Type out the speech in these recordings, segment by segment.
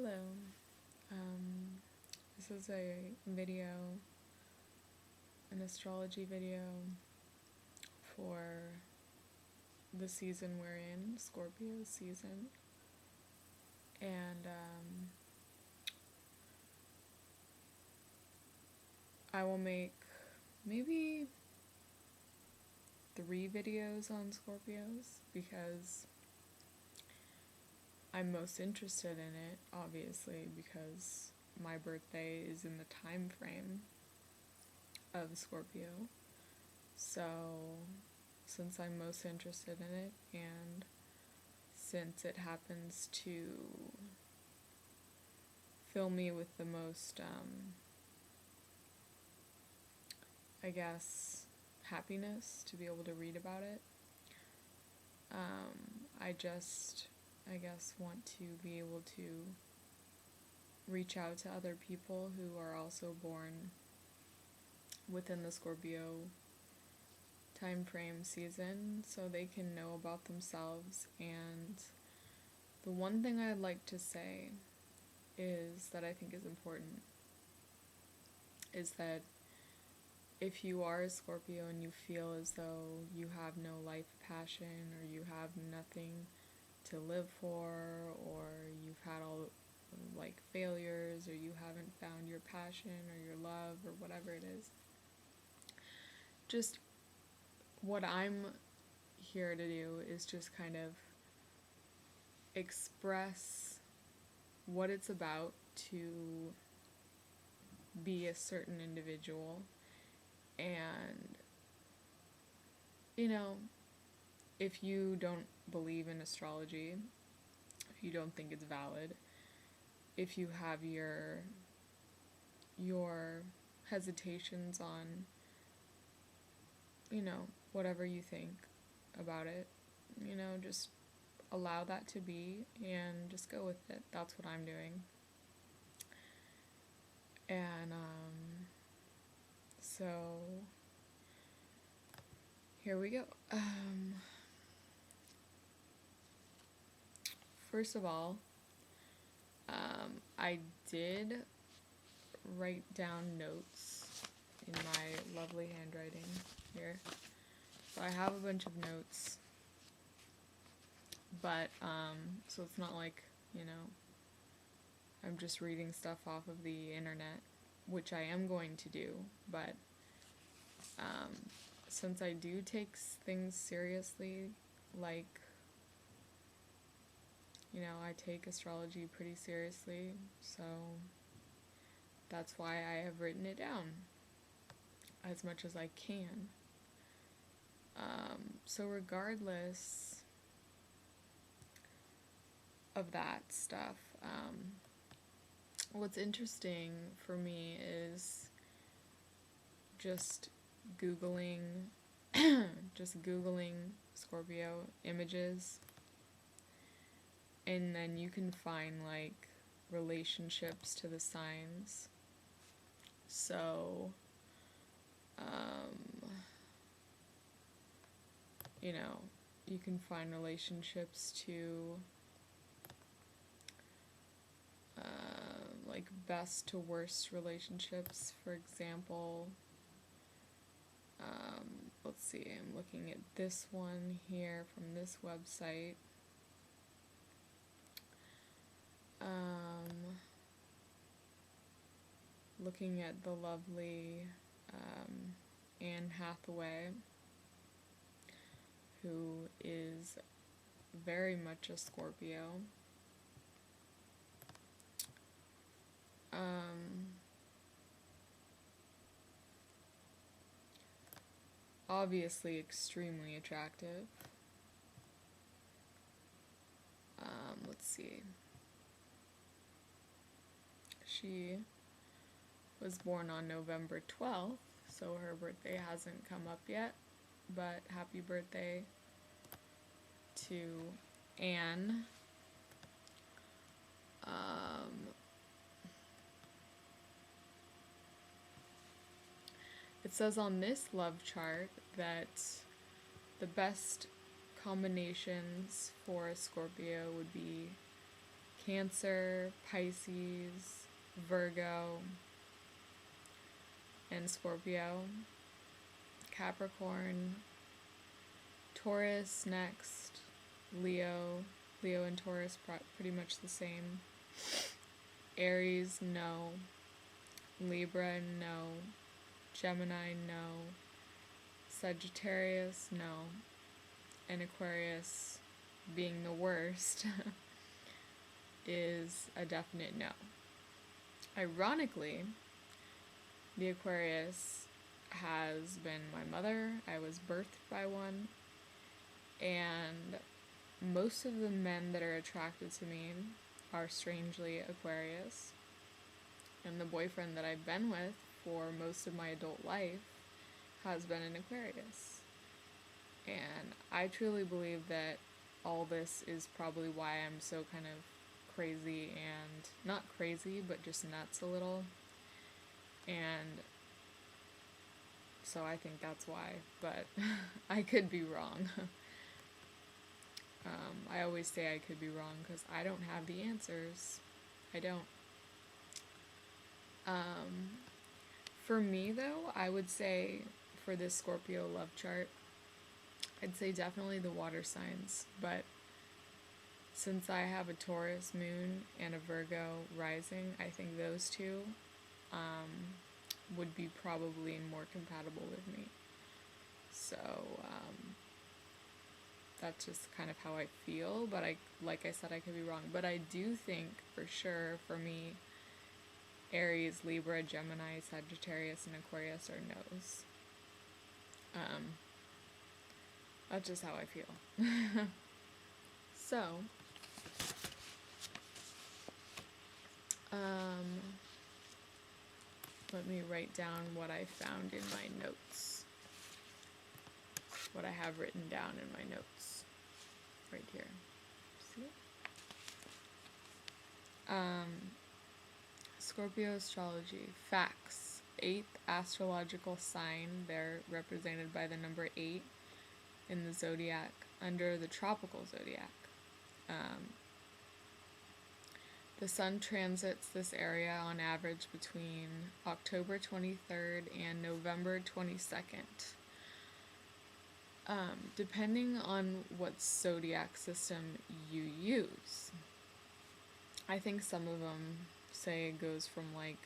Hello. This is a video, an astrology video for the season we're in, Scorpio season. And I will make maybe 3 videos on Scorpios because I'm most interested in it, obviously, because my birthday is in the time frame of Scorpio. So, since I'm most interested in it, and since it happens to fill me with the most, I guess, happiness to be able to read about it, I guess, want to be able to reach out to other people who are also born within the Scorpio time frame season so they can know about themselves. And the one thing I'd like to say is that I think is important is that if you are a Scorpio and you feel as though you have no life passion or you have nothing to live for, or you've had all failures, or you haven't found your passion or your love or whatever it is, just what I'm here to do is just kind of express what it's about to be a certain individual. And if you don't believe in astrology, if you don't think it's valid, if you have your hesitations on, whatever you think about it, just allow that to be and just go with it. That's what I'm doing. And, so here we go. First of all, I did write down notes in my lovely handwriting here. So I have a bunch of notes, but, so it's not like, I'm just reading stuff off of the internet, which I am going to do, but, since I do take things seriously, I take astrology pretty seriously, so that's why I have written it down as much as I can. So regardless of that stuff, what's interesting for me is just Googling Scorpio images, and then you can find relationships to the signs. So, you can find relationships to best to worst relationships. For example, let's see, I'm looking at this one here from this website. Looking at the lovely Anne Hathaway, who is very much a Scorpio. Obviously extremely attractive. Let's see. She was born on November 12th, so her birthday hasn't come up yet, but happy birthday to Anne. It says on this love chart that the best combinations for a Scorpio would be Cancer, Pisces, Virgo, and Scorpio. Capricorn, Taurus next, Leo and Taurus pretty much the same. Aries, no. Libra, no. Gemini, no. Sagittarius, no. And Aquarius, being the worst, is a definite no. Ironically, the Aquarius has been my mother. I was birthed by one. And most of the men that are attracted to me are strangely Aquarius. And the boyfriend that I've been with for most of my adult life has been an Aquarius. And I truly believe that all this is probably why I'm so kind of crazy, and not crazy, but just nuts a little. And so I think that's why, but I could be wrong. I always say I could be wrong because I don't have the answers. I don't. For me, though, I would say for this Scorpio love chart, I'd say definitely the water signs, but since I have a Taurus moon and a Virgo rising, I think those two would be probably more compatible with me. So that's just kind of how I feel, but like I said, I could be wrong. But I do think for sure for me, Aries, Libra, Gemini, Sagittarius, and Aquarius are no's. That's just how I feel. So, let me write down what I found in my notes. What I have written down in my notes. Right here. See it? Scorpio astrology. Facts. 8th astrological sign. They're represented by the number 8 in the zodiac, under the tropical zodiac. The sun transits this area on average between October 23rd and November 22nd. Depending on what zodiac system you use. I think some of them say it goes from like,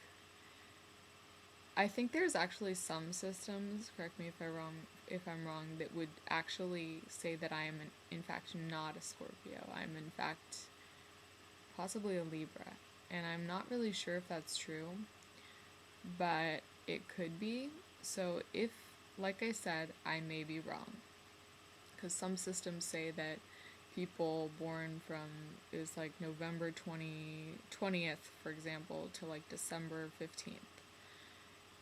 I think there's actually some systems, correct me if I'm wrong, that would actually say that I am in fact not a Scorpio. I'm in fact possibly a Libra, and I'm not really sure if that's true, but it could be. So if, like I said, I may be wrong, because some systems say that people born from, is like November 20th, for example, to like December 15th.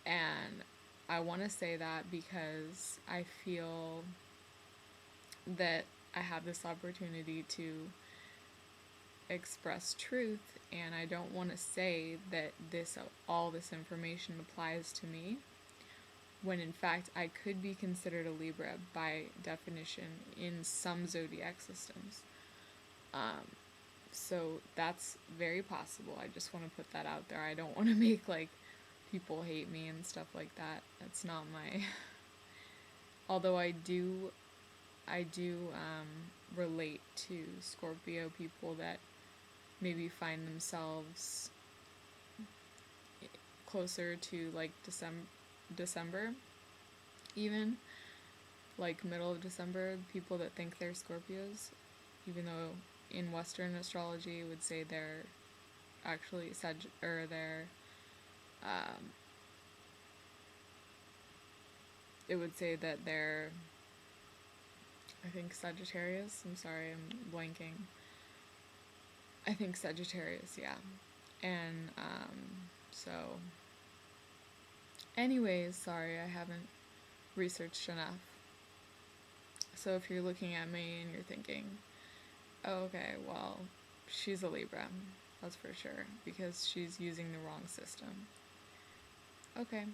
And I want to say that because I feel that I have this opportunity to express truth, and I don't want to say that all this information applies to me, when in fact I could be considered a Libra by definition in some zodiac systems. So that's very possible. I just want to put that out there. I don't want to make like people hate me and stuff like that. That's not my although I do relate to Scorpio people that maybe find themselves closer to like December, even like middle of December, people that think they're Scorpios, even though in Western astrology it would say they're actually it would say that they're, I think, Sagittarius. I'm sorry, I'm blanking. I think Sagittarius, yeah. And so anyways, sorry, I haven't researched enough. So if you're looking at me and you're thinking, oh, okay, well, she's a Libra, that's for sure, because she's using the wrong system. Okay,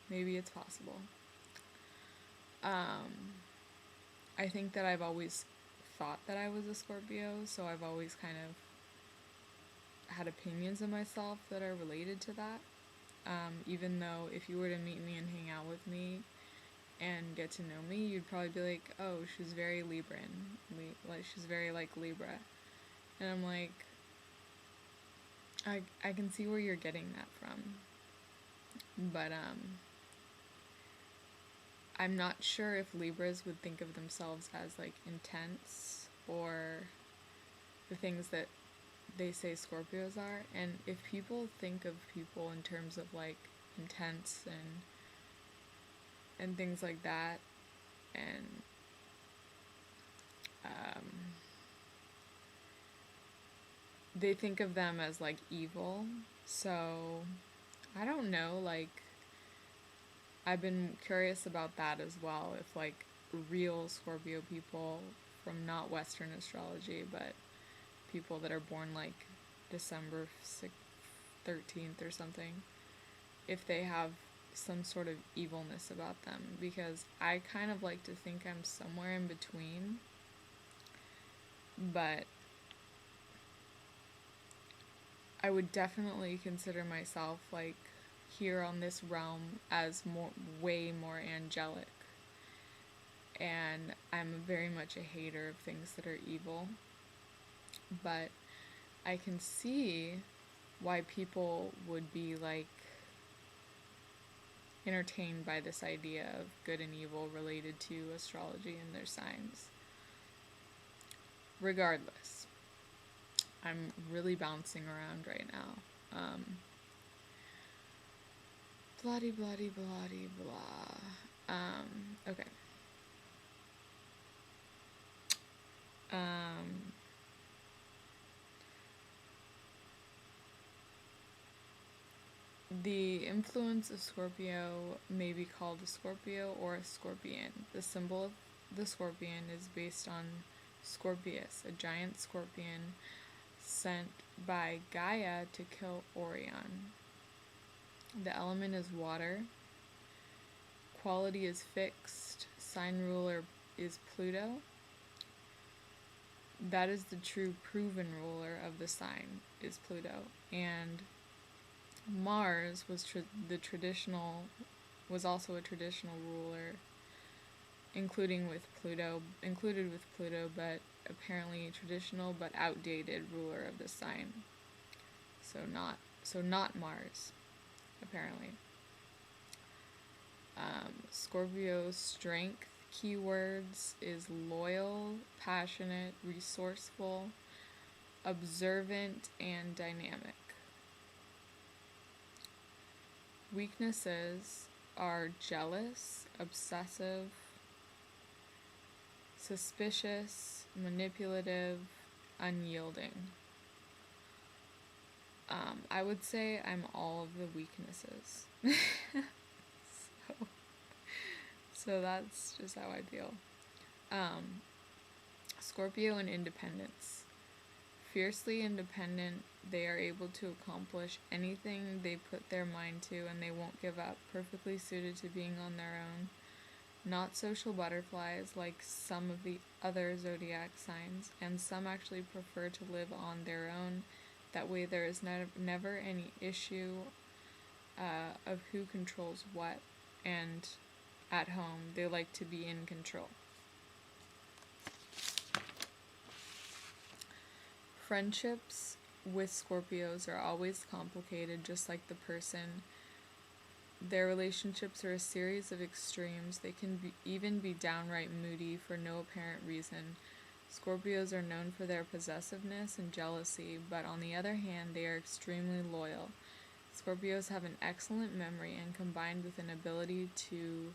maybe it's possible. I think that I've always thought that I was a Scorpio, so I've always kind of had opinions of myself that are related to that. Even though if you were to meet me and hang out with me and get to know me, you'd probably be like, oh, she's very Libran. Like, she's very, like, Libra. And I'm like, I can see where you're getting that from. But, I'm not sure if Libras would think of themselves as, like, intense or the things that they say Scorpios are. And if people think of people in terms of, like, intense and things like that, and they think of them as, like, evil. So I don't know, like, I've been curious about that as well, if, like, real Scorpio people from not Western astrology, but people that are born, like, December 13th or something, if they have some sort of evilness about them, because I kind of like to think I'm somewhere in between, but I would definitely consider myself, like, here on this realm as way more angelic, and I'm very much a hater of things that are evil, but I can see why people would be, like, entertained by this idea of good and evil related to astrology and their signs. Regardless, I'm really bouncing around right now. Bloody, bloody, bloody, blah. Okay. The influence of Scorpio may be called a Scorpio or a Scorpion. The symbol of the Scorpion is based on Scorpius, a giant scorpion sent by Gaia to kill Orion. The element is water. Quality is fixed. Sign ruler is Pluto. That is the true proven ruler of the sign, is Pluto. And Mars was also a traditional ruler, included with Pluto, but apparently traditional but outdated ruler of the sign. So not Mars, apparently. Scorpio's strength keywords is loyal, passionate, resourceful, observant, and dynamic. Weaknesses are jealous, obsessive, suspicious, manipulative, unyielding. I would say I'm all of the weaknesses. So that's just how I feel. Scorpio and independence. Fiercely independent, they are able to accomplish anything they put their mind to, and they won't give up. Perfectly suited to being on their own. Not social butterflies like some of the other zodiac signs, and some actually prefer to live on their own. That way there is never any issue of who controls what, and at home they like to be in control. Friendships with Scorpios are always complicated, just like the person. Their relationships are a series of extremes. They can even be downright moody for no apparent reason. Scorpios are known for their possessiveness and jealousy, but on the other hand, they are extremely loyal. Scorpios have an excellent memory, and combined with an ability to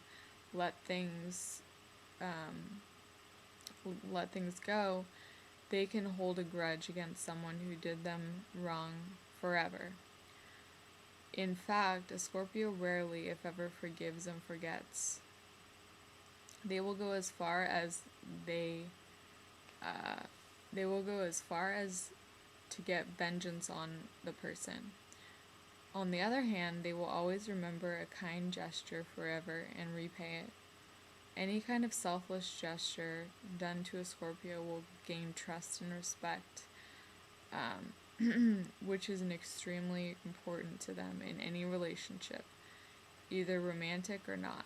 let things go, they can hold a grudge against someone who did them wrong forever. In fact, a Scorpio rarely, if ever, forgives and forgets. They will go as far as to get vengeance on the person. On the other hand, they will always remember a kind gesture forever and repay it. Any kind of selfless gesture done to a Scorpio will gain trust and respect. which is an extremely important to them in any relationship, either romantic or not.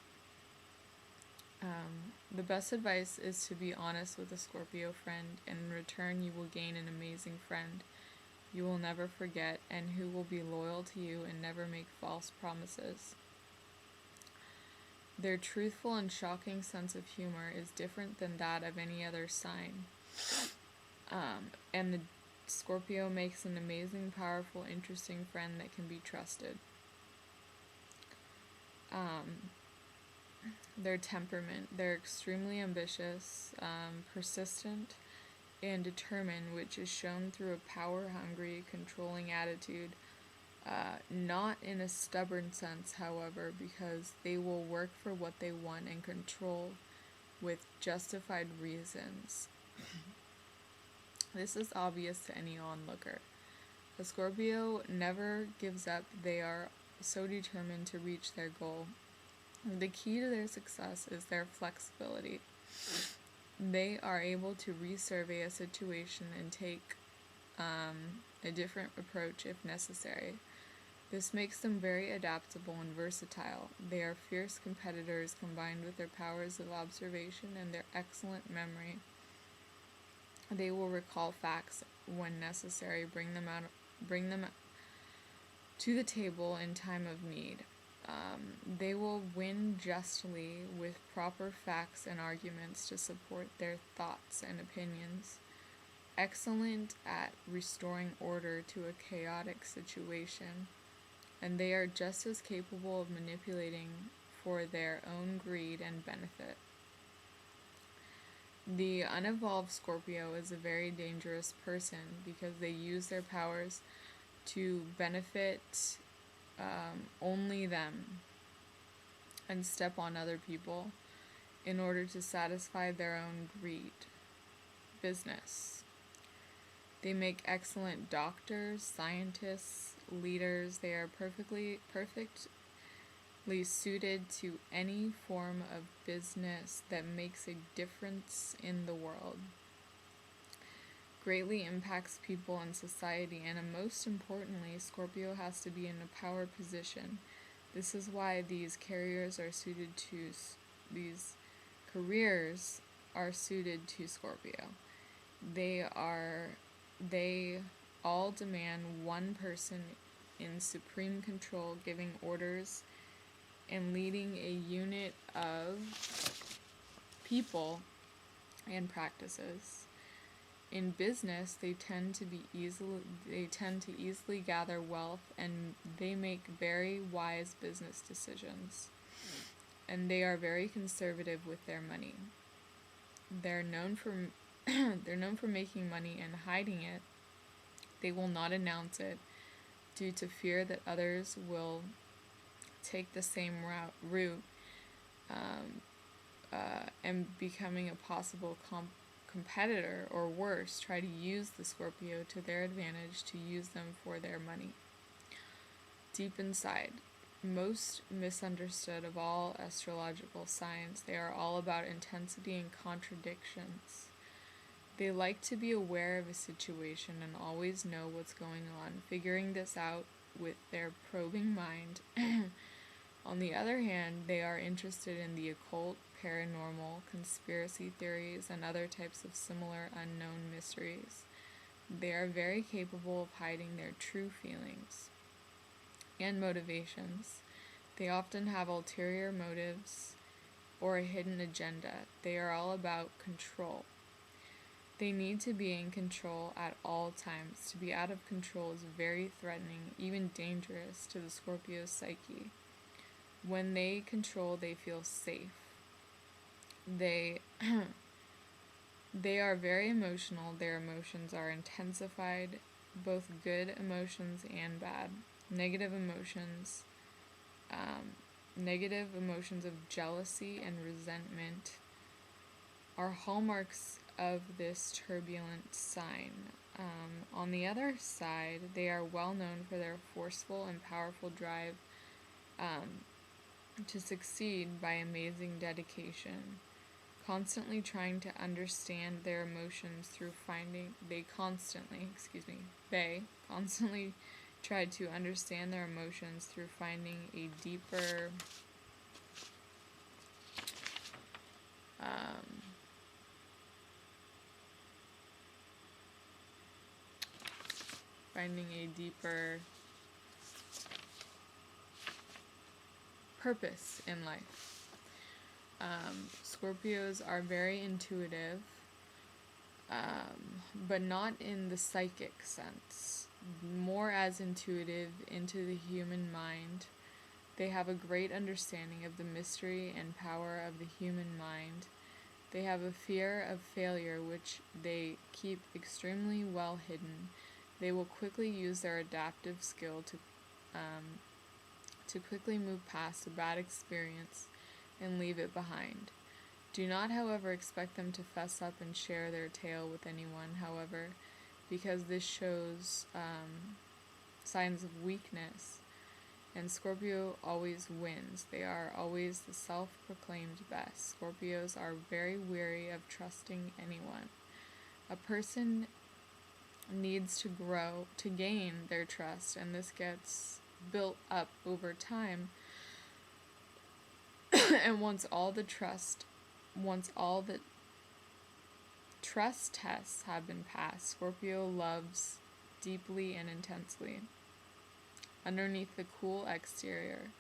The best advice is to be honest with a Scorpio friend, and in return you will gain an amazing friend you will never forget and who will be loyal to you and never make false promises. Their truthful and shocking sense of humor is different than that of any other sign. And the Scorpio makes an amazing, powerful, interesting friend that can be trusted. Their temperament. They're extremely ambitious, persistent, and determined, which is shown through a power-hungry, controlling attitude. Not in a stubborn sense, however, because they will work for what they want and control with justified reasons. This is obvious to any onlooker. A Scorpio never gives up. They are so determined to reach their goal. The key to their success is their flexibility. They are able to resurvey a situation and take a different approach if necessary. This makes them very adaptable and versatile. They are fierce competitors combined with their powers of observation and their excellent memory. They will recall facts when necessary, bring them to the table in time of need. They will win justly with proper facts and arguments to support their thoughts and opinions. Excellent at restoring order to a chaotic situation, and they are just as capable of manipulating for their own greed and benefit. The unevolved Scorpio is a very dangerous person because they use their powers to benefit only them and step on other people in order to satisfy their own greed. Business. They make excellent doctors, scientists, leaders. They are perfectly suited to any form of business that makes a difference in the world, greatly impacts people and society, and most importantly, Scorpio has to be in a power position. This is why these careers are suited to Scorpio. They all demand one person in supreme control, giving orders and leading a unit of people and practices. In business, they tend to easily gather wealth, and they make very wise business decisions. And they are very conservative with their money. They're known for making money and hiding it. They will not announce it due to fear that others will take the same route and becoming a possible competitor, or worse, try to use the Scorpio to their advantage to use them for their money. Deep inside, most misunderstood of all astrological signs, they are all about intensity and contradictions. They like to be aware of a situation and always know what's going on, figuring this out with their probing mind. On the other hand, they are interested in the occult, paranormal, conspiracy theories, and other types of similar unknown mysteries. They are very capable of hiding their true feelings and motivations. They often have ulterior motives or a hidden agenda. They are all about control. They need to be in control at all times. To be out of control is very threatening, even dangerous to the Scorpio's psyche. When they control, they feel safe. They are very emotional. Their emotions are intensified, both good emotions and bad. Negative emotions of jealousy and resentment are hallmarks of this turbulent sign. On the other side, they are well known for their forceful and powerful drive to succeed by amazing dedication, constantly trying to understand their emotions through finding they constantly tried to understand their emotions through finding a deeper purpose in life. Scorpios are very intuitive, but not in the psychic sense, more as intuitive into the human mind. They have a great understanding of the mystery and power of the human mind. They have a fear of failure, which they keep extremely well hidden. They will quickly use their adaptive skill to quickly move past a bad experience and leave it behind. Do not, however, expect them to fess up and share their tale with anyone, however, because this shows signs of weakness, and Scorpio always wins. They are always the self-proclaimed best. Scorpios are very weary of trusting anyone. A person needs to grow to gain their trust, and this gets built up over time. And once all the trust tests have been passed, Scorpio loves deeply and intensely. Underneath the cool exterior,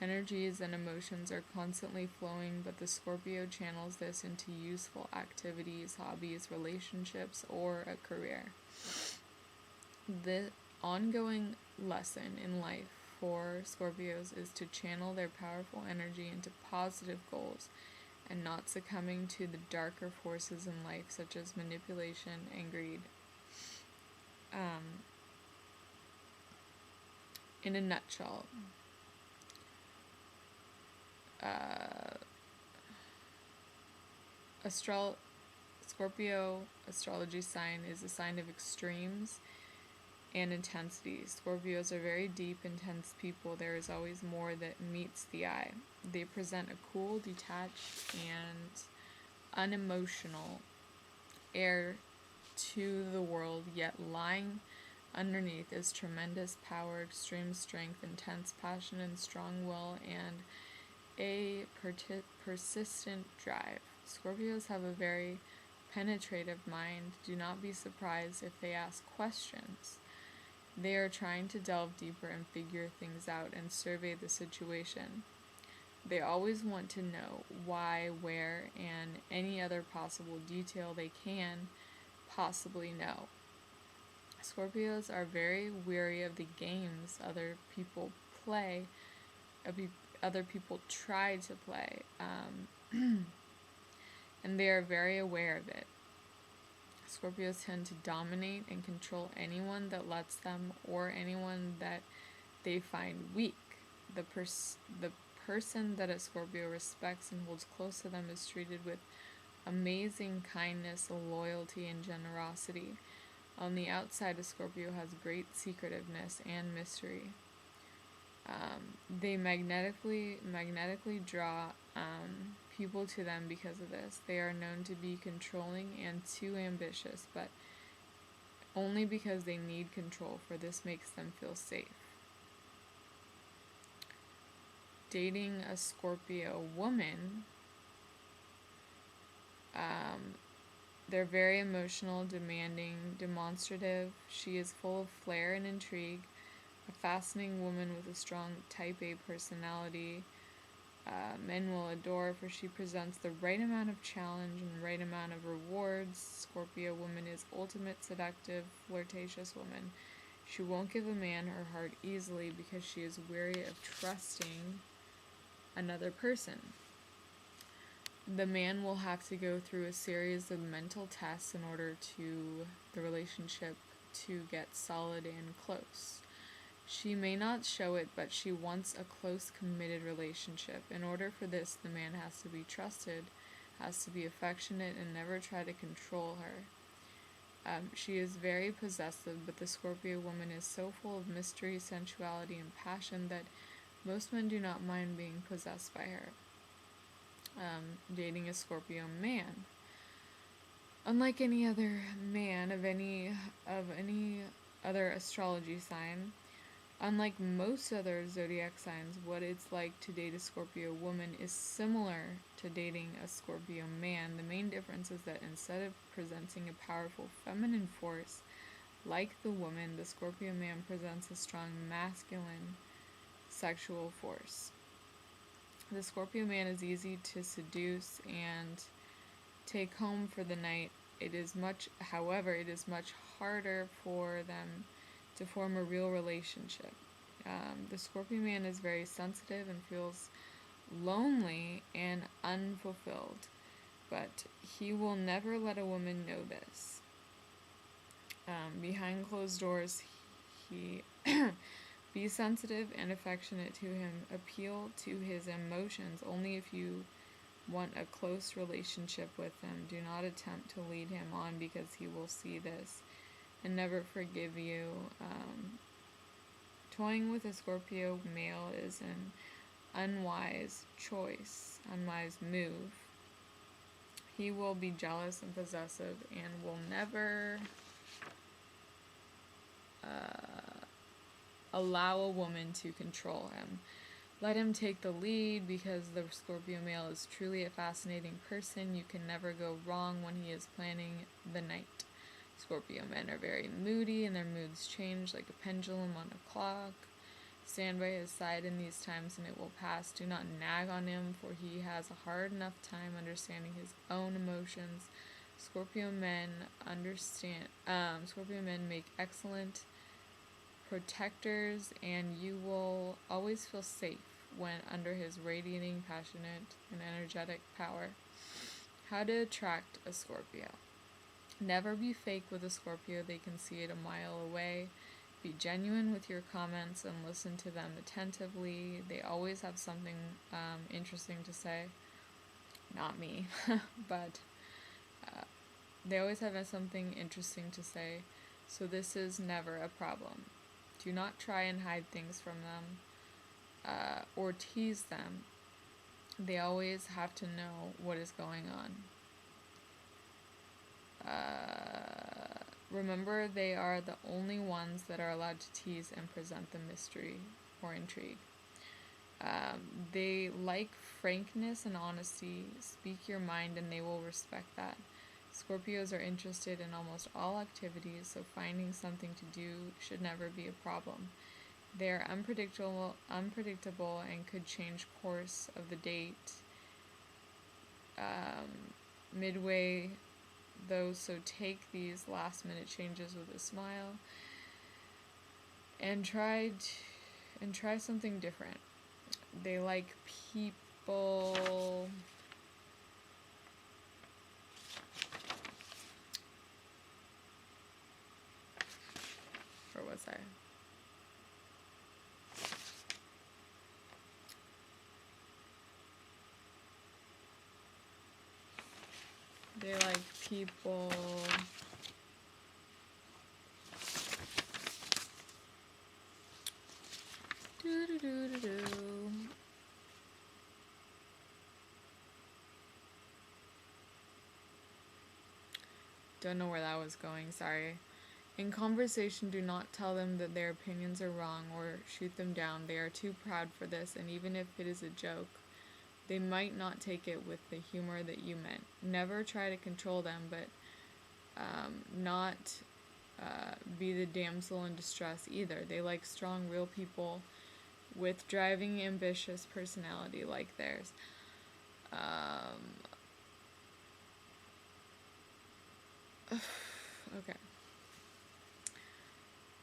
energies and emotions are constantly flowing, but the Scorpio channels this into useful activities, hobbies, relationships, or a career. The ongoing lesson in life for Scorpios is to channel their powerful energy into positive goals and not succumbing to the darker forces in life, such as manipulation and greed. In a nutshell, Scorpio astrology sign is a sign of extremes and intensity. Scorpios are very deep, intense people. There is always more that meets the eye. They present a cool, detached, and unemotional air to the world, yet lying underneath is tremendous power, extreme strength, intense passion, and strong will, and a persistent drive. Scorpios have a very penetrative mind. Do not be surprised if they ask questions. They are trying to delve deeper and figure things out and survey the situation. They always want to know why, where, and any other possible detail they can possibly know. Scorpios are very weary of the games other people try to play, and they are very aware of it. Scorpios tend to dominate and control anyone that lets them or anyone that they find weak. The person that a Scorpio respects and holds close to them is treated with amazing kindness, loyalty, and generosity. On the outside, a Scorpio has great secretiveness and mystery. They magnetically draw people to them because of this. They are known to be controlling and too ambitious, but only because they need control, for this makes them feel safe. Dating a Scorpio woman, they're very emotional, demanding, demonstrative. She is full of flair and intrigue, a fascinating woman with a strong type A personality. Men will adore, for she presents the right amount of challenge and the right amount of rewards. Scorpio woman is ultimate seductive, flirtatious woman. She won't give a man her heart easily because she is weary of trusting another person. The man will have to go through a series of mental tests in order to the relationship to get solid and close. She may not show it, but she wants a close, committed relationship. In order for this, the man has to be trusted, has to be affectionate, and never try to control her. She is very possessive, but the Scorpio woman is so full of mystery, sensuality, and passion that most men do not mind being possessed by her. dating a Scorpio man. Unlike any other man of any other astrology sign, unlike most other zodiac signs, what it's like to date a Scorpio woman is similar to dating a Scorpio man. The main difference is that instead of presenting a powerful feminine force like the woman, the Scorpio man presents a strong masculine sexual force. The Scorpio man is easy to seduce and take home for the night. However, it is much harder for them to form a real relationship. The Scorpio man is very sensitive and feels lonely and unfulfilled, but he will never let a woman know this. Behind closed doors, he be sensitive and affectionate to him. Appeal to his emotions only if you want a close relationship with him. Do not attempt to lead him on because he will see this and never forgive you. Toying with a Scorpio male is an unwise move. He will be jealous and possessive and will never allow a woman to control him. Let him take the lead because the Scorpio male is truly a fascinating person. You can never go wrong when he is planning the night. Scorpio men are very moody and their moods change like a pendulum on a clock. Stand by his side in these times and it will pass. Do not nag on him, for he has a hard enough time understanding his own emotions. Scorpio men make excellent protectors, and you will always feel safe when under his radiating, passionate, and energetic power. How to attract a Scorpio. Never be fake with a Scorpio. They can see it a mile away. Be genuine with your comments and listen to them attentively. They always have something interesting to say. Not me, but they always have something interesting to say, so this is never a problem. Do not try and hide things from them or tease them. They always have to know what is going on. Remember, they are the only ones that are allowed to tease and present the mystery or intrigue. They like frankness and honesty. Speak your mind and they will respect that. Scorpios are interested in almost all activities, so finding something to do should never be a problem. They are unpredictable and could change course of the date midway though, so take these last minute changes with a smile and try something different. They like people where was I? They like people Don't know where that was going, sorry. In conversation, do not tell them that their opinions are wrong or shoot them down. They are too proud for this, and even if it is a joke, they might not take it with the humor that you meant. Never try to control them, but not be the damsel in distress either. They like strong, real people with driving, ambitious personality like theirs. Okay.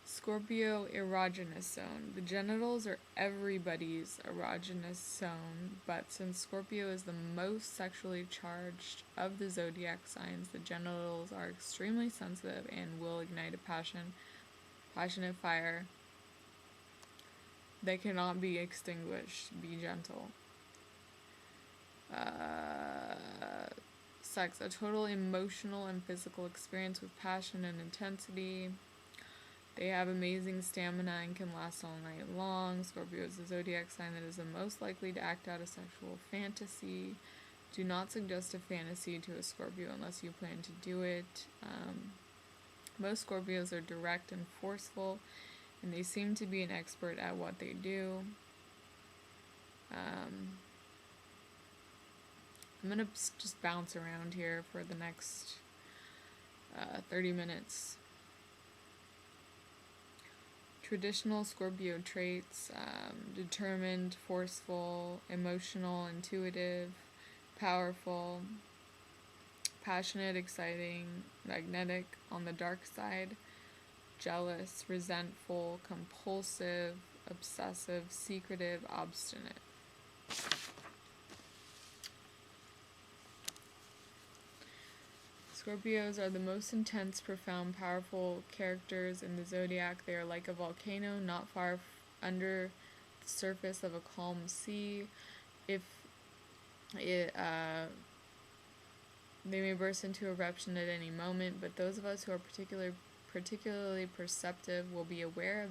Scorpio erogenous zone. The genitals are everybody's erogenous zone, but since Scorpio is the most sexually charged of the zodiac signs, the genitals are extremely sensitive and will ignite a passionate fire that cannot be extinguished. Be gentle. Sex, a total emotional and physical experience with passion and intensity. They have amazing stamina and can last all night long. Scorpio is the zodiac sign that is the most likely to act out a sexual fantasy. Do not suggest a fantasy to a Scorpio unless you plan to do it. Most Scorpios are direct and forceful, and they seem to be an expert at what they do. I'm going to just bounce around here for the next 30 minutes. Traditional Scorpio traits: determined, forceful, emotional, intuitive, powerful, passionate, exciting, magnetic on the dark side, jealous, resentful, compulsive, obsessive, secretive, obstinate. Scorpios are the most intense, profound, powerful characters in the zodiac. They are like a volcano not far under the surface of a calm sea. If it, they may burst into eruption at any moment, but those of us who are particularly perceptive will be aware of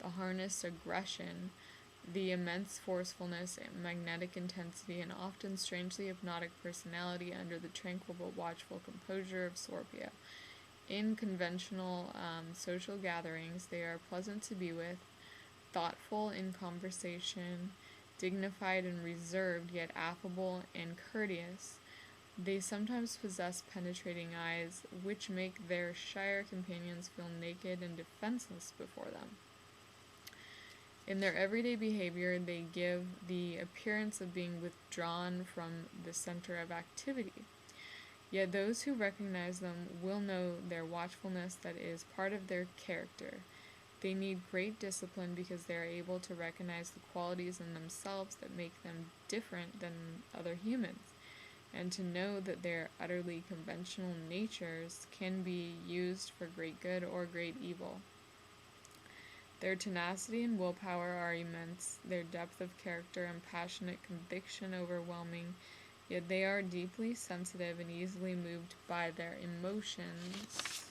the harnessed aggression, the immense forcefulness and magnetic intensity, and often strangely hypnotic personality under the tranquil but watchful composure of Scorpio. In conventional social gatherings, they are pleasant to be with, thoughtful in conversation, dignified and reserved, yet affable and courteous. They sometimes possess penetrating eyes, which make their shyer companions feel naked and defenseless before them. In their everyday behavior, they give the appearance of being withdrawn from the center of activity. Yet those who recognize them will know their watchfulness that is part of their character. They need great discipline because they are able to recognize the qualities in themselves that make them different than other humans, and to know that their utterly conventional natures can be used for great good or great evil. Their tenacity and willpower are immense, their depth of character and passionate conviction overwhelming, yet they are deeply sensitive and easily moved by their emotions.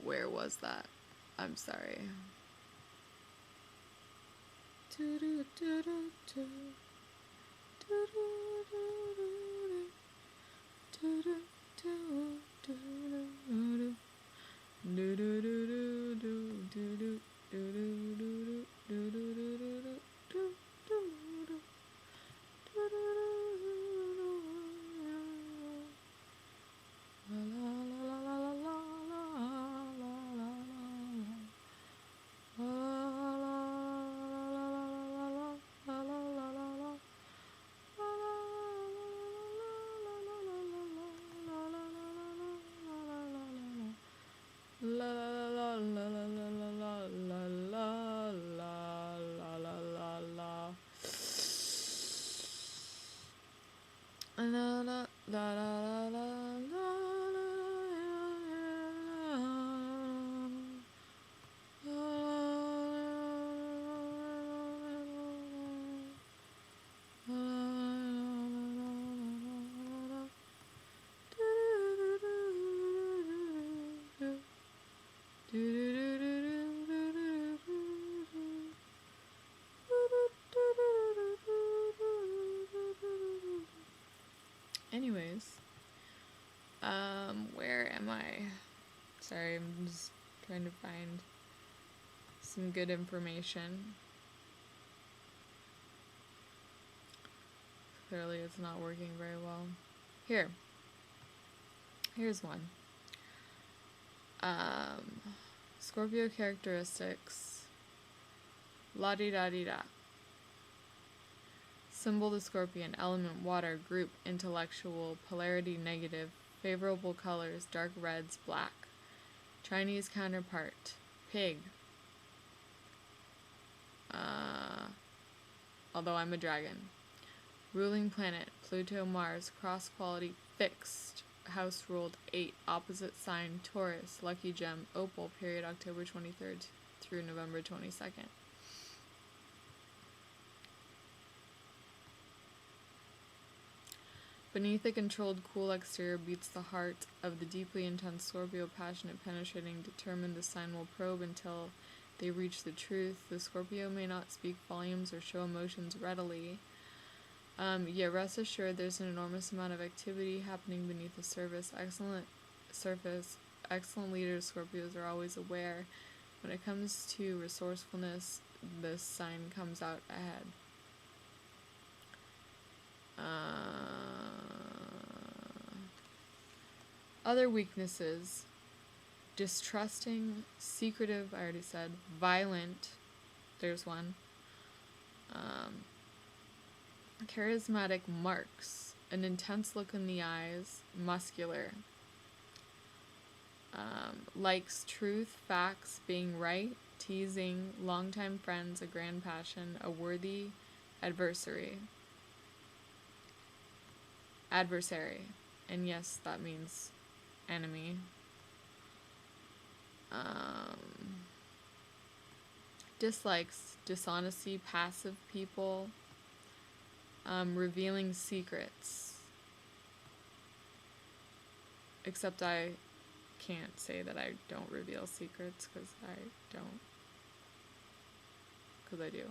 Where was that? I'm sorry. Anyways, where am I? Sorry, I'm just trying to find some good information. Clearly it's not working very well. Here's one. Scorpio characteristics. La-di-da-di-da. Symbol the Scorpion. Element water. Group intellectual. Polarity negative. Favorable colors dark reds, black. Chinese counterpart. Pig. Although I'm a dragon. Ruling planet. Pluto, Mars. Cross quality fixed. House ruled 8. Opposite sign Taurus. Lucky gem opal. Period October 23rd through November 22nd. Beneath the controlled, cool exterior beats the heart of the deeply intense Scorpio, passionate, penetrating, determined. The sign will probe until they reach the truth. The Scorpio may not speak volumes or show emotions readily, yet rest assured there's an enormous amount of activity happening beneath the surface. Excellent leaders, Scorpios, are always aware. When it comes to resourcefulness, this sign comes out ahead. Other weaknesses: distrusting, secretive, I already said, violent, there's one, charismatic marks, an intense look in the eyes, muscular, likes truth, facts, being right, teasing, longtime friends, a grand passion, a worthy adversary, and yes, that means enemy. Dislikes dishonesty, passive people, revealing secrets. Except I can't say that I don't reveal secrets, because I don't. Because I do.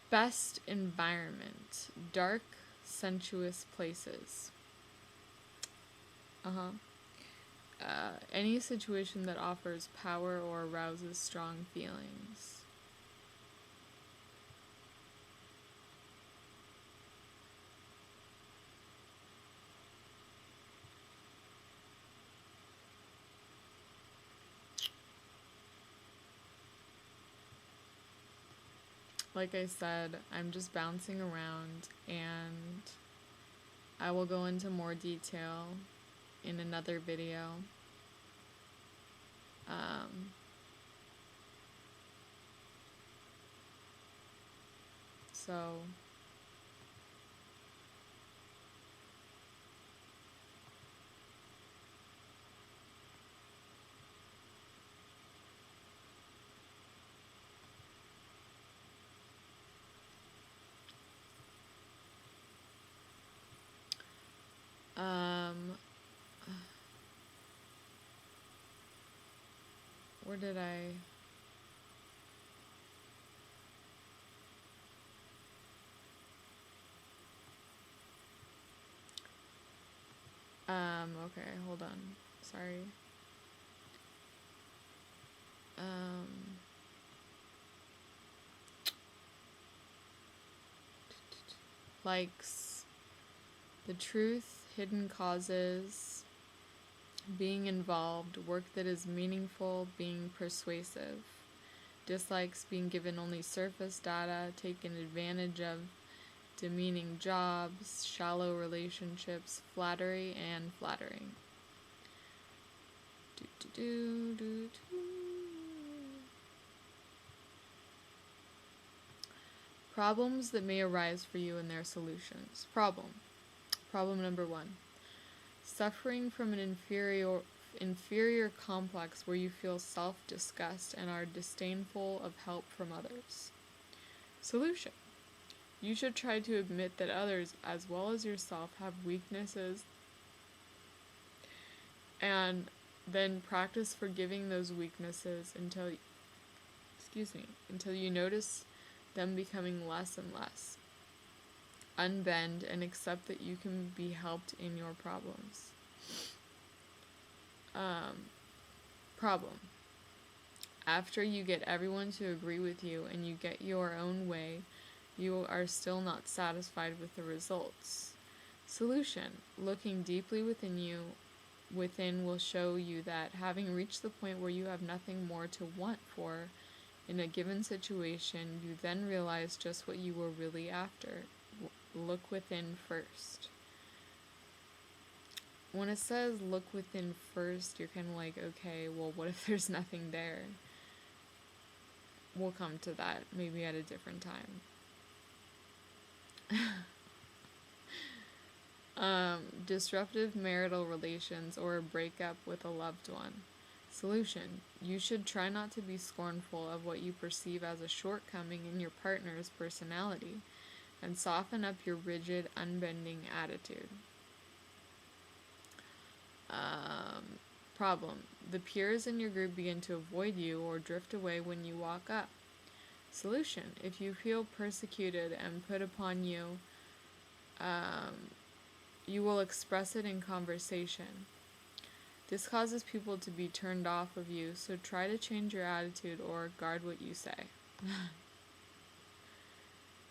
Best environment: dark, sensuous places. Any situation that offers power or arouses strong feelings. Like I said, I'm just bouncing around, and I will go into more detail in another video. So where did I... okay, hold on. Sorry. Likes the truth, hidden causes, being involved, work that is meaningful, being persuasive. Dislikes being given only surface data, taken advantage of, demeaning jobs, shallow relationships, flattery, and flattering. Problems that may arise for you and their solutions. Problem number 1. Suffering from an inferior complex where you feel self-disgust and are disdainful of help from others. Solution: you should try to admit that others, as well as yourself, have weaknesses, and then practice forgiving those weaknesses until you notice them becoming less and less. Unbend and accept that you can be helped in your problems. Problem: after you get everyone to agree with you and you get your own way, you are still not satisfied with the results. Solution: looking deeply within will show you that having reached the point where you have nothing more to want for in a given situation, you then realize just what you were really after. Look within first. When it says look within first, you're kind of like, okay, well, what if there's nothing there? We'll come to that maybe at a different time. Disruptive marital relations or a breakup with a loved one. Solution: you should try not to be scornful of what you perceive as a shortcoming in your partner's personality. and soften up your rigid, unbending attitude. Problem. The peers in your group begin to avoid you or drift away when you walk up. Solution. If you feel persecuted and put upon you, you will express it in conversation. This causes people to be turned off of you, so try to change your attitude or guard what you say.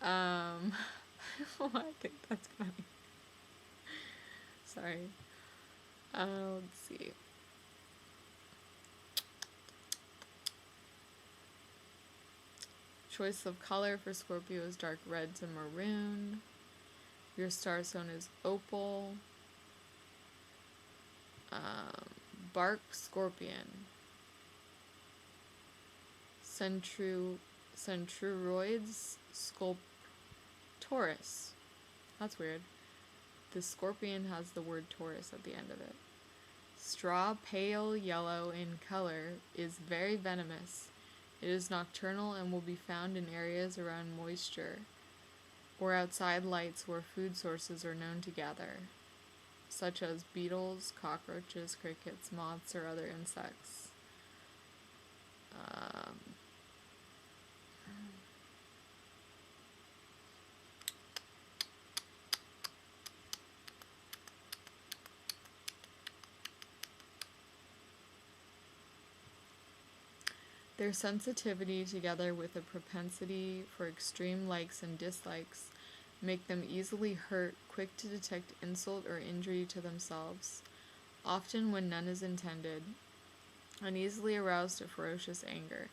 I think that's funny. Sorry. Let's see. Choice of color for Scorpio is dark red to maroon. Your star sign is opal. Bark scorpion. Centruroids Taurus. That's weird. The scorpion has the word Taurus at the end of it. Straw, pale yellow in color, is very venomous. It is nocturnal and will be found in areas around moisture or outside lights where food sources are known to gather, such as beetles, cockroaches, crickets, moths, or other insects. Their sensitivity, together with a propensity for extreme likes and dislikes, make them easily hurt, quick to detect insult or injury to themselves, often when none is intended, and easily aroused to ferocious anger.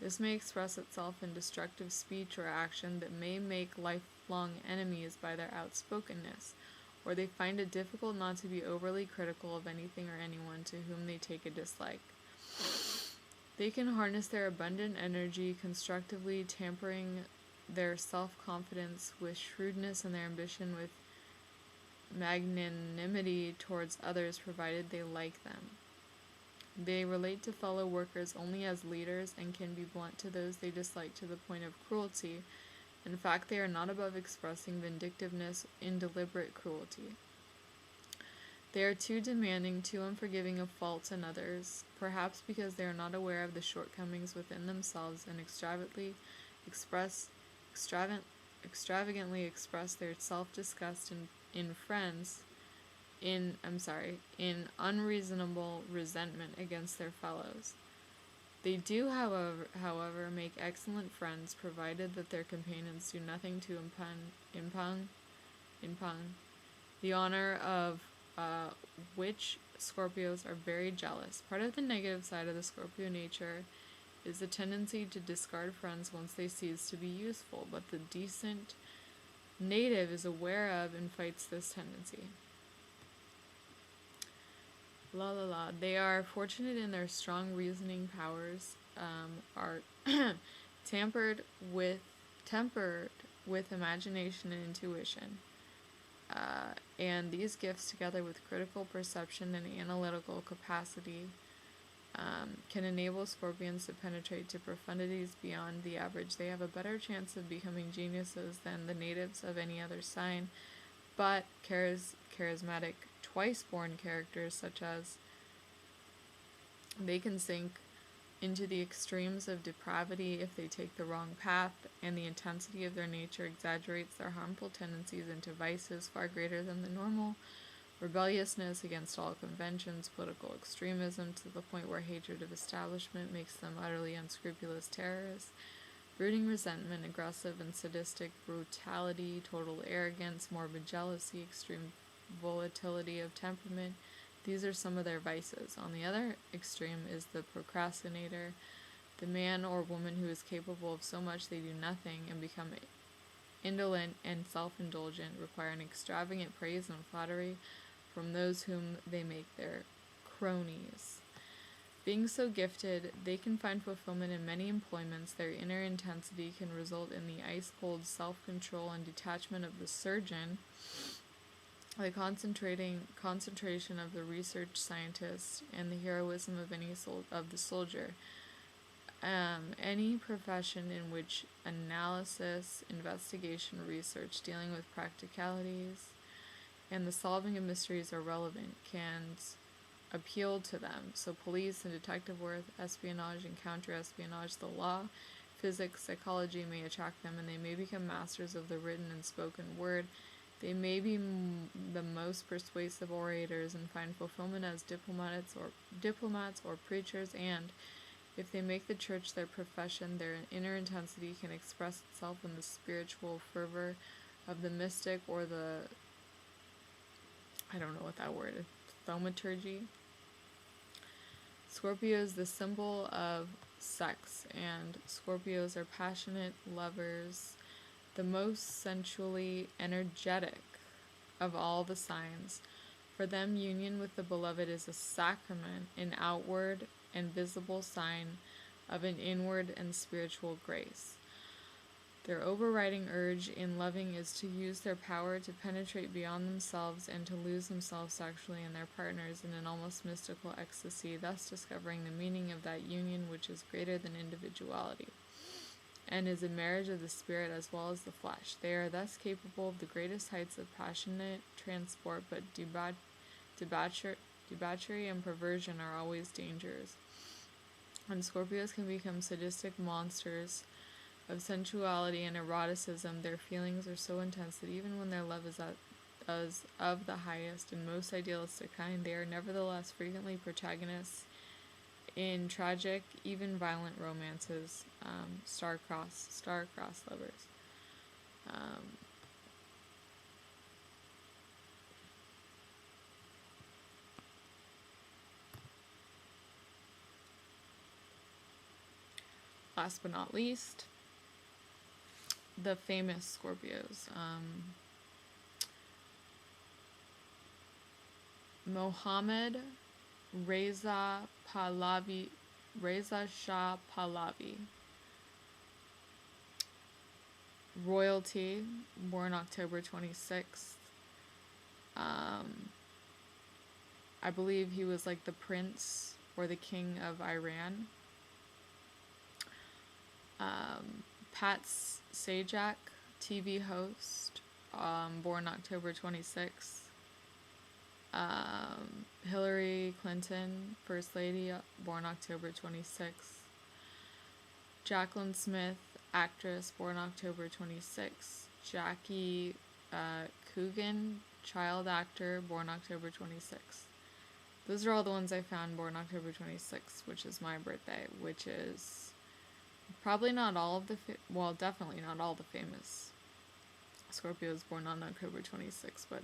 This may express itself in destructive speech or action that may make lifelong enemies by their outspokenness, or they find it difficult not to be overly critical of anything or anyone to whom they take a dislike. They can harness their abundant energy constructively, tempering their self-confidence with shrewdness and their ambition with magnanimity towards others, provided they like them. They relate to fellow workers only as leaders and can be blunt to those they dislike to the point of cruelty. In fact, they are not above expressing vindictiveness in deliberate cruelty. They are too demanding, too unforgiving of faults in others, perhaps because they are not aware of the shortcomings within themselves, and extravagantly express their self-disgust in unreasonable resentment against their fellows. They do, however, make excellent friends, provided that their companions do nothing to impugn the honor of which Scorpios are very jealous. Part of the negative side of the Scorpio nature is the tendency to discard friends once they cease to be useful, but the decent native is aware of and fights this tendency. They are fortunate in their strong reasoning powers, are tempered with imagination and intuition. And these gifts, together with critical perception and analytical capacity, can enable Scorpions to penetrate to profundities beyond the average. They have a better chance of becoming geniuses than the natives of any other sign, but charismatic twice-born characters, such as they can sink into the extremes of depravity if they take the wrong path, and the intensity of their nature exaggerates their harmful tendencies into vices far greater than the normal. Rebelliousness against all conventions, political extremism to the point where hatred of establishment makes them utterly unscrupulous terrorists, brooding resentment, aggressive and sadistic brutality, total arrogance, morbid jealousy, extreme volatility of temperament. These are some of their vices. On the other extreme is the procrastinator, the man or woman who is capable of so much they do nothing and become indolent and self-indulgent, requiring extravagant praise and flattery from those whom they make their cronies. Being so gifted, they can find fulfillment in many employments. Their inner intensity can result in the ice-cold self-control and detachment of the surgeon, the concentration of the research scientist, and the heroism of the soldier. Any profession in which analysis, investigation, research, dealing with practicalities, and the solving of mysteries are relevant can appeal to them. So police and detective work, espionage and counter-espionage, the law, physics, psychology may attract them, and they may become masters of the written and spoken word. They may be the most persuasive orators and find fulfillment as diplomats or preachers, and if they make the church their profession, their inner intensity can express itself in the spiritual fervor of the mystic or the, I don't know what that word is, thaumaturgy. Scorpio is the symbol of sex, and Scorpios are passionate lovers, the most sensually energetic of all the signs. For them, union with the beloved is a sacrament, an outward and visible sign of an inward and spiritual grace. Their overriding urge in loving is to use their power to penetrate beyond themselves and to lose themselves sexually in their partners in an almost mystical ecstasy, thus discovering the meaning of that union which is greater than individuality, and is a marriage of the spirit as well as the flesh. They are thus capable of the greatest heights of passionate transport, but debauchery and perversion are always dangers. And Scorpios can become sadistic monsters of sensuality and eroticism. Their feelings are so intense that even when their love is of the highest and most idealistic kind, they are nevertheless frequently protagonists in tragic, even violent romances. Star-crossed lovers. Last but not least, the famous Scorpios. Mohammed Reza Shah Pahlavi. Royalty, born October 26th. I believe he was like the prince or the king of Iran. Pat Sajak, TV host, born October 26th. Hillary Clinton, First Lady, born October 26th. Jacqueline Smith, actress, born October 26th. Jackie Coogan, child actor, born October 26th. Those are all the ones I found born October 26th, which is my birthday, which is probably not all of the, definitely not all the famous Scorpios born on October 26th, but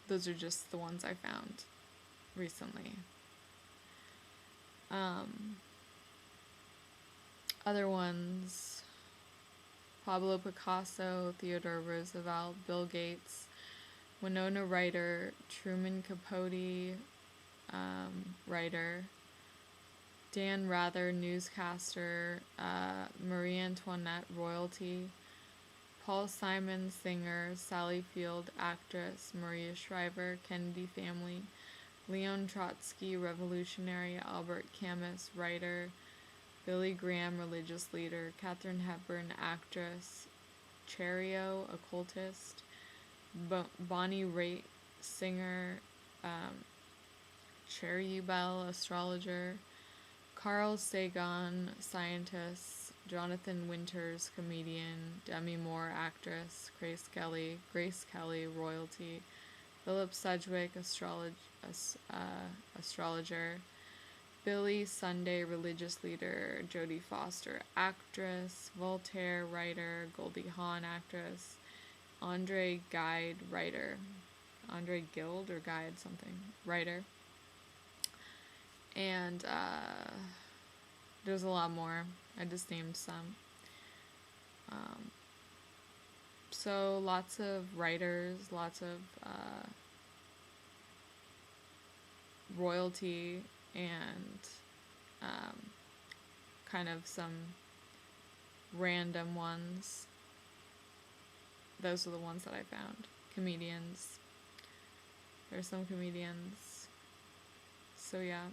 those are just the ones I found recently. Other ones, Pablo Picasso, Theodore Roosevelt, Bill Gates, Winona Ryder, Truman Capote, writer, Dan Rather, newscaster, Marie Antoinette, royalty, Paul Simon, singer, Sally Field, actress, Maria Shriver, Kennedy family, Leon Trotsky, revolutionary, Albert Camus, writer, Billy Graham, religious leader, Katharine Hepburn, actress, Cherio, occultist, Bonnie Raitt, singer, Cherubel, astrologer, Carl Sagan, scientist, Jonathan Winters, comedian, Demi Moore, actress, Grace Kelly, royalty, Philip Sedgwick, astrologer, Billy Sunday, religious leader, Jodie Foster, actress, Voltaire, writer, Goldie Hawn, actress, Andre Gide, writer, Andre Guild or Guide something, writer, and there's a lot more. I just named some. So lots of writers, lots of royalty, and kind of some random ones. Those are the ones that I found. Comedians. There's some comedians. So yeah,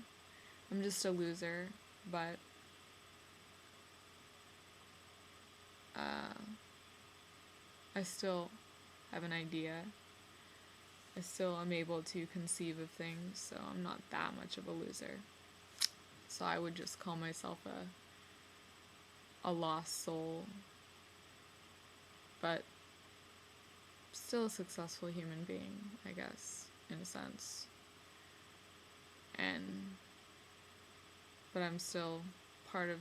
I'm just a loser, but I still have an idea. I still am able to conceive of things, so I'm not that much of a loser. So I would just call myself a lost soul, but still a successful human being, I guess, in a sense. But I'm still part of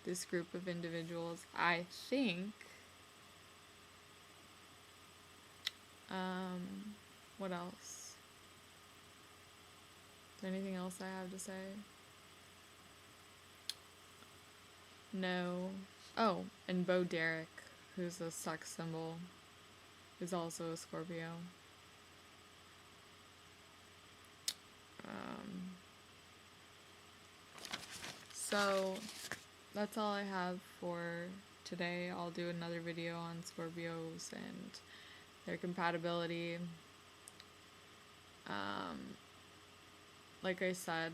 this group of individuals. I think, what else? Is there anything else I have to say? No. Oh, and Bo Derek, who's a sex symbol, is also a Scorpio. So that's all I have for today. I'll do another video on Scorpios and their compatibility. Like I said,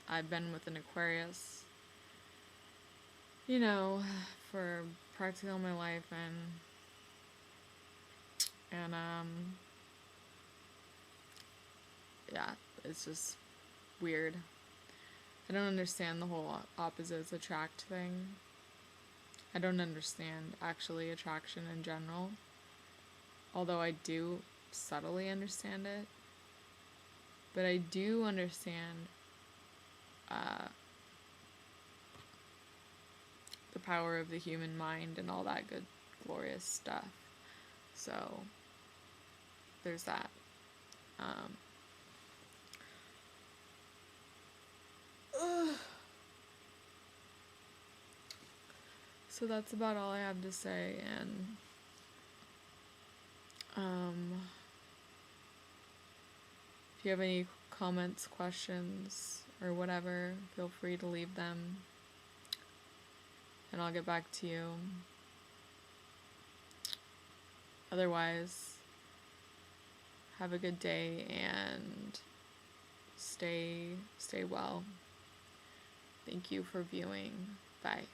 I've been with an Aquarius, you know, for practically all my life, and yeah, it's just weird. I don't understand the whole opposites attract thing. I don't understand actually attraction in general, although I do subtly understand it. But I do understand the power of the human mind and all that good, glorious stuff. So there's that. So that's about all I have to say, and if you have any comments, questions, or whatever, feel free to leave them, and I'll get back to you. Otherwise, have a good day and stay well. Thank you for viewing. Bye.